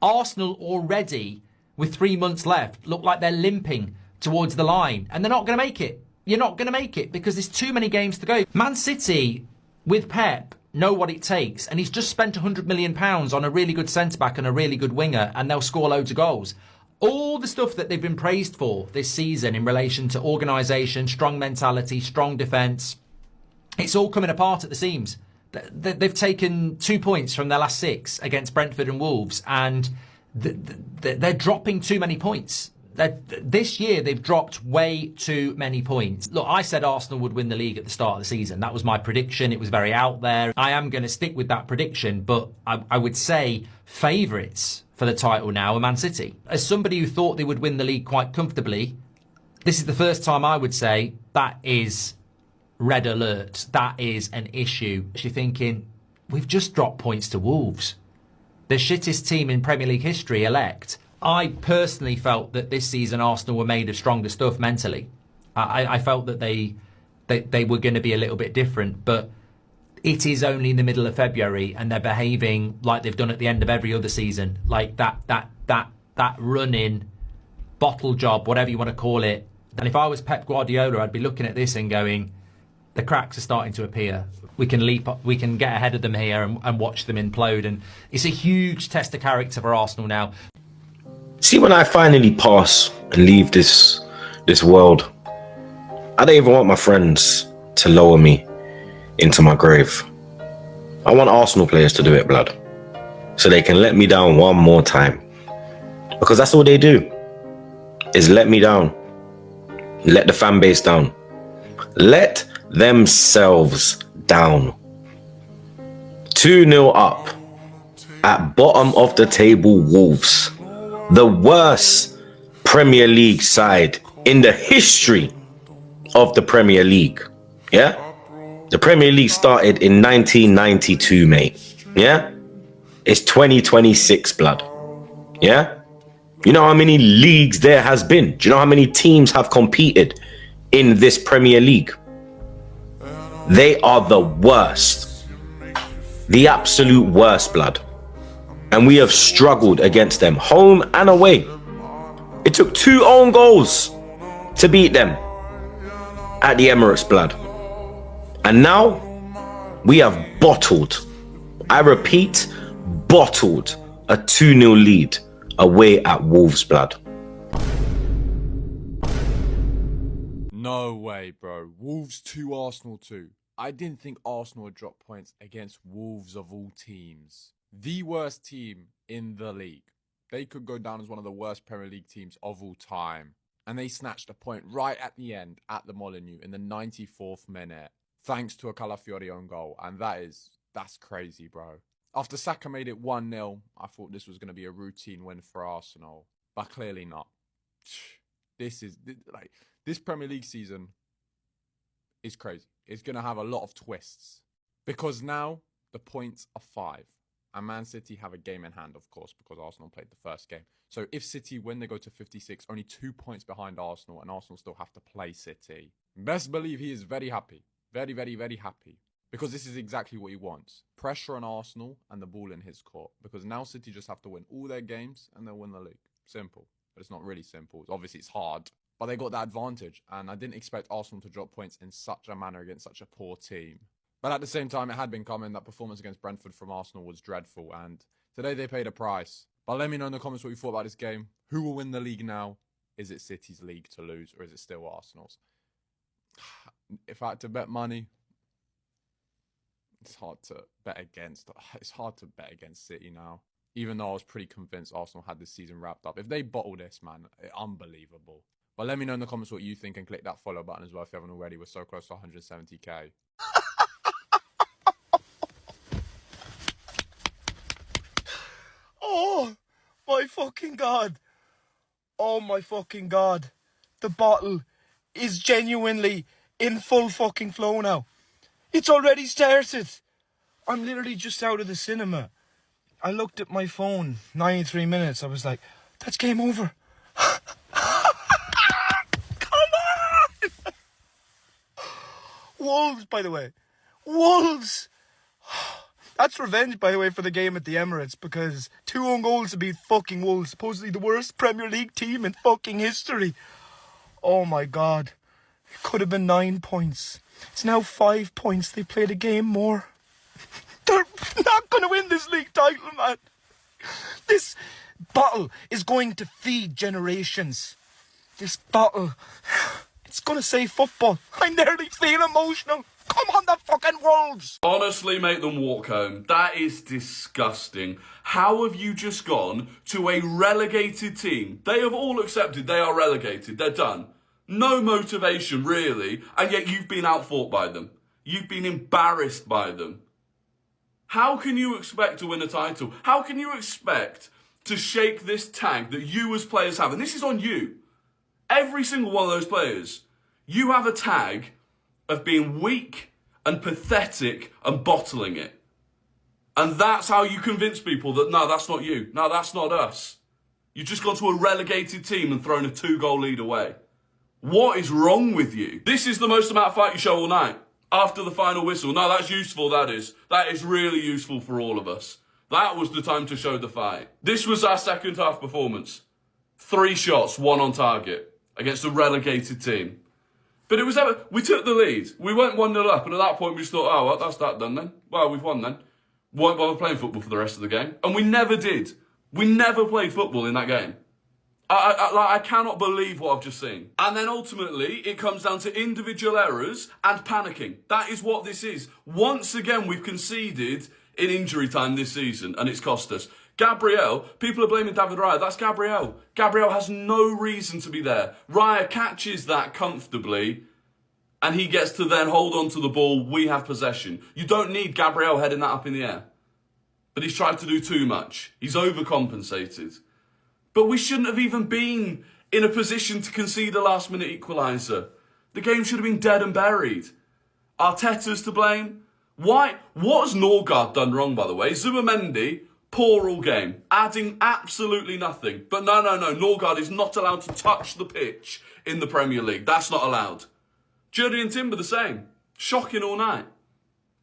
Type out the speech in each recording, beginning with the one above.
Arsenal already, with 3 months left, look like they're limping towards the line. And they're not going to make it. You're not going to make it because there's too many games to go. Man City, with Pep, know what it takes. And he's just spent £100 million on a really good centre-back and a really good winger. And they'll score loads of goals. All the stuff that they've been praised for this season in relation to organisation, strong mentality, strong defence, it's all coming apart at the seams. They've taken 2 points from their last 6 against Brentford and Wolves, and they're dropping too many points. This year, they've dropped way too many points. Look, I said Arsenal would win the league at the start of the season. That was my prediction. It was very out there. I am going to stick with that prediction, but I would say favourites for the title now are Man City. As somebody who thought they would win the league quite comfortably, this is the first time I would say that is red alert. That is an issue. You're thinking, we've just dropped points to Wolves, the shittest team in Premier League history, elect. I personally felt that this season Arsenal were made of stronger stuff mentally. I felt that they were going to be a little bit different, but it is only in the middle of February and they're behaving like they've done at the end of every other season. Like that running bottle job, whatever you want to call it. And if I was Pep Guardiola, I'd be looking at this and going, the cracks are starting to appear. We can leap up, we can get ahead of them here and watch them implode. And it's a huge test of character for Arsenal now. See, when I finally pass and leave this world, I don't even want my friends to lower me into my grave. I want Arsenal players to do it, blood, so they can let me down one more time. Because that's all they do, is let me down. Let the fan base down. Let themselves down. 2-0 up at bottom of the table Wolves. The worst Premier League side in the history of the Premier League. Yeah? The Premier League started in 1992, mate. Yeah? It's 2026, blood. Yeah? You know how many leagues there has been? Do you know how many teams have competed in this Premier League? They are the worst. The absolute worst, blood. And we have struggled against them, home and away. It took 2 own goals to beat them at the Emirates, blood. And now we have bottled, I repeat, bottled a 2-0 lead away at Wolves, blood. No way, bro. Wolves 2, Arsenal 2. I didn't think Arsenal would drop points against Wolves of all teams. The worst team in the league. They could go down as one of the worst Premier League teams of all time. And they snatched a point right at the end at the Molineux in the 94th minute. Thanks to a Calafiori own goal. And that's crazy, bro. After Saka made it 1-0, I thought this was going to be a routine win for Arsenal. But clearly not. This Premier League season is crazy. It's going to have a lot of twists. Because now the points are 5. And Man City have a game in hand, of course, because Arsenal played the first game. So if City win, they go to 56, only 2 points behind Arsenal, and Arsenal still have to play City. Best believe he is very happy. Very, very, very happy. Because this is exactly what he wants. Pressure on Arsenal and the ball in his court. Because now City just have to win all their games and they'll win the league. Simple. But it's not really simple. Obviously, it's hard. But they got that advantage. And I didn't expect Arsenal to drop points in such a manner against such a poor team. But at the same time, it had been coming. That performance against Brentford from Arsenal was dreadful. And today they paid a price. But let me know in the comments what you thought about this game. Who will win the league now? Is it City's league to lose, or is it still Arsenal's? If I had to bet money, it's hard to bet against. It's hard to bet against City now. Even though I was pretty convinced Arsenal had this season wrapped up. If they bottle this, man, unbelievable. But let me know in the comments what you think and click that follow button as well if you haven't already. We're so close to 170k. Oh my fucking god. Oh my fucking god. The bottle is genuinely in full fucking flow now. It's already started. I'm literally just out of the cinema. I looked at my phone, 93 minutes. I was like, that's game over. Come on! Wolves, by the way. Wolves! That's revenge, by the way, for the game at the Emirates, because 2 own goals to beat fucking Wolves, supposedly the worst Premier League team in fucking history. Oh my God. It could have been 9 points. It's now 5 points. They played a game more. They're not going to win this league title, man. This bottle is going to feed generations. This bottle, it's going to save football. I nearly feel emotional. Come on, the fucking Wolves! Honestly, make them walk home. That is disgusting. How have you just gone to a relegated team? They have all accepted they are relegated. They're done. No motivation, really, and yet you've been outfought by them. You've been embarrassed by them. How can you expect to win a title? How can you expect to shake this tag that you as players have? And this is on you. Every single one of those players. You have a tag of being weak and pathetic and bottling it. And that's how you convince people that, no, that's not you. No, that's not us. You've just gone to a relegated team and thrown a 2-goal lead away. What is wrong with you? This is the most amount of fight you show all night. After the final whistle. No, that's useful, that is. That is really useful for all of us. That was the time to show the fight. This was our second half performance. 3 shots, 1 on target against a relegated team. But we took the lead. We went 1-0 up, and at that point we just thought, oh, well, that's that done then. Well, we've won then. Won't bother playing football for the rest of the game. And we never did. We never played football in that game. I cannot believe what I've just seen. And then ultimately, it comes down to individual errors and panicking. That is what this is. Once again, we've conceded in injury time this season, and it's cost us. Gabriel, people are blaming David Raya. That's Gabriel. Gabriel has no reason to be there. Raya catches that comfortably, and he gets to then hold on to the ball. We have possession. You don't need Gabriel heading that up in the air. But he's tried to do too much. He's overcompensated. But we shouldn't have even been in a position to concede a last-minute equaliser. The game should have been dead and buried. Arteta's to blame. Why? What has Norgard done wrong, by the way? Zubimendi, poor all game, adding absolutely nothing. But no, Norgard is not allowed to touch the pitch in the Premier League. That's not allowed. Jurdy and Timber the same. Shocking all night.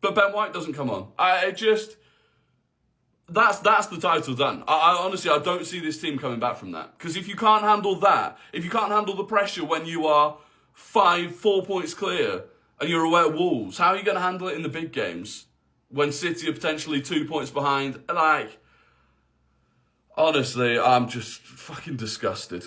But Ben White doesn't come on. That's the title done. I honestly, I don't see this team coming back from that. Because if you can't handle that, if you can't handle the pressure when you are 4 points clear and you're away at Wolves, how are you going to handle it in the big games when City are potentially 2 points behind? Honestly, I'm just fucking disgusted.